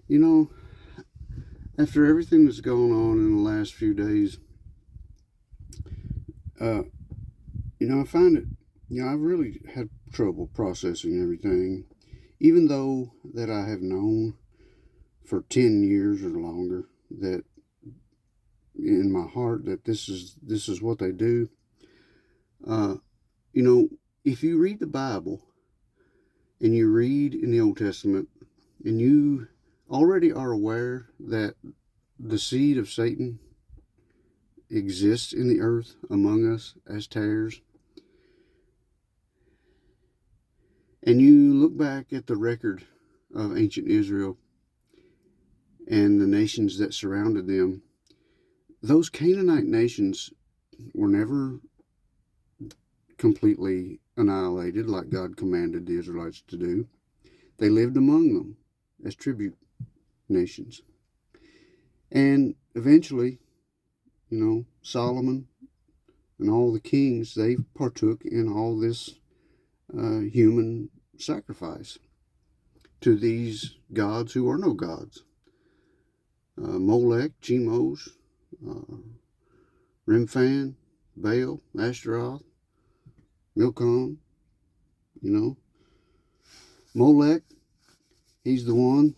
You know, after everything that's going on in the last few days, uh, I find it, I've really had trouble processing everything, even though that I have known for 10 years or longer that in my heart that this is what they do. Uh, you know, if you read the Bible and you read in the Old Testament and you already are aware that the seed of Satan exists in the earth among us as tares, and you look back at the record of ancient Israel and the nations that surrounded them, those Canaanite nations were never completely annihilated like God commanded the Israelites to do. They lived among them as tribute nations. And eventually, Solomon and all the kings, they partook in all this human sacrifice to these gods who are no gods. Molech, Chemosh, Remphan, Baal, Ashtaroth, Milcom, you know. Molech, he's the one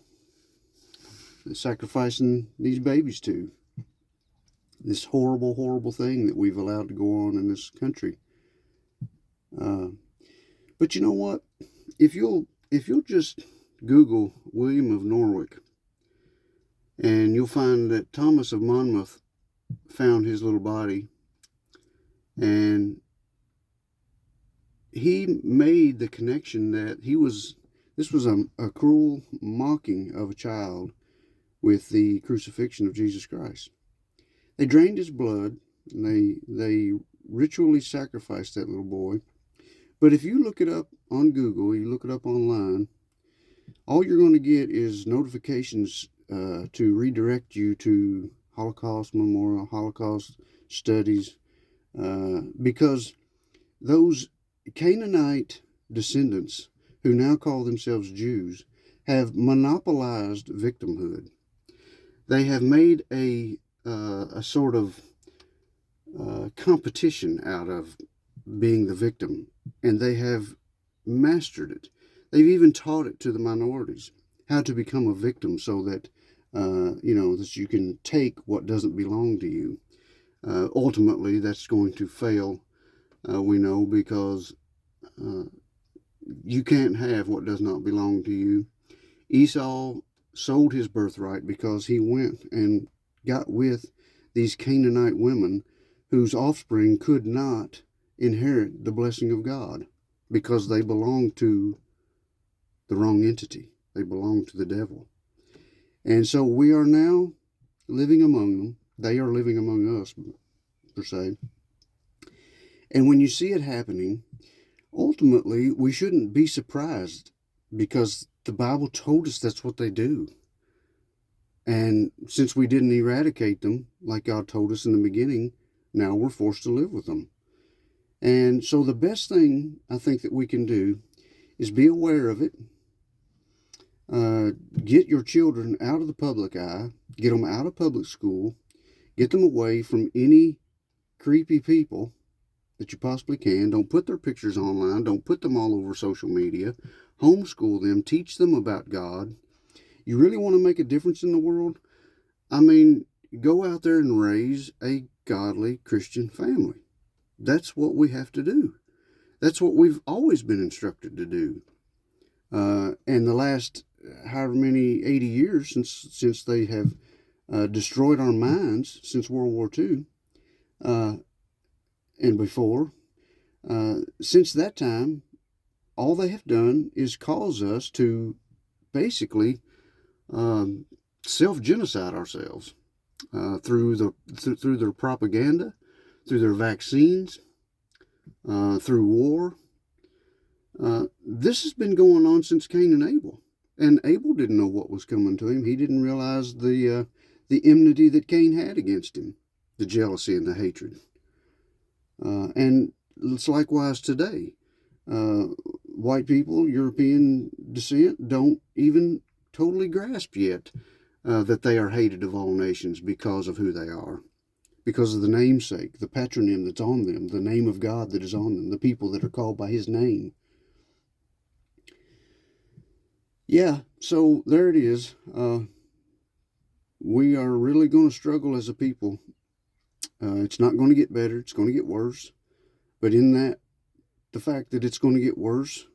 that's sacrificing these babies to. This horrible, horrible thing that we've allowed to go on in this country. But you know what? If you'll just Google William of Norwich, and you'll find that Thomas of Monmouth found his little body, and he made the connection that this was a cruel mocking of a child with the crucifixion of Jesus Christ. They drained his blood, and they ritually sacrificed that little boy. But if you look it up on Google, you look it up online, all you're going to get is notifications to redirect you to Holocaust Memorial, Holocaust Studies, because those Canaanite descendants who now call themselves Jews have monopolized victimhood. They have made a sort of competition out of being the victim, and they have mastered it. They've even taught it to the minorities how to become a victim, so that that you can take what doesn't belong to you. Ultimately, that's going to fail. We know, because you can't have what does not belong to you. Esau sold his birthright because he went and got with these Canaanite women whose offspring could not inherit the blessing of God because they belonged to the wrong entity. They belonged to the devil. And so we are now living among them. They are living among us, per se. And when you see it happening, ultimately, we shouldn't be surprised, because the Bible told us that's what they do. And since we didn't eradicate them like God told us in the beginning, now we're forced to live with them. And so the best thing I think that we can do is be aware of it. Get your children out of the public eye. Get them out of public school. Get them away from any creepy people that you possibly can. Don't put their pictures online. Don't put them all over social media. Homeschool them. Teach them about God. You really want to make a difference in the world? I mean, go out there and raise a godly Christian family. That's what we have to do. That's what we've always been instructed to do. And the last however many 80 years since they have destroyed our minds since World War II and before, since that time, all they have done is cause us to basically self-genocide ourselves through their propaganda, through their vaccines, through war. This has been going on since Cain and Abel. And Abel didn't know what was coming to him. He didn't realize the enmity that Cain had against him, the jealousy and the hatred. And it's likewise today. White people, European descent, don't even totally grasped yet that they are hated of all nations because of who they are, because of the namesake, the patronym that's on them, the name of God that is on them, the people that are called by his name. Yeah, so there it is. We are really going to struggle as a people. It's not going to get better. It's going to get worse. But in that, the fact that it's going to get worse,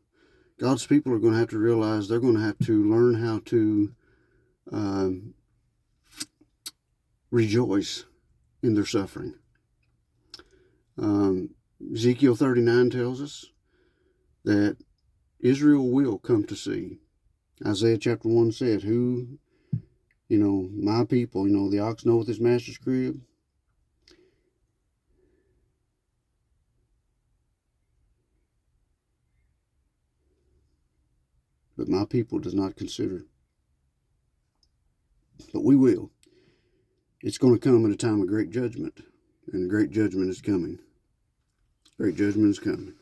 God's people are going to have to realize they're going to have to learn how to rejoice in their suffering. Ezekiel 39 tells us that Israel will come to see. Isaiah chapter 1 said, who, my people, the ox knoweth his master's crib. But my people does not consider. But we will. It's going to come at a time of great judgment. And great judgment is coming. Great judgment is coming.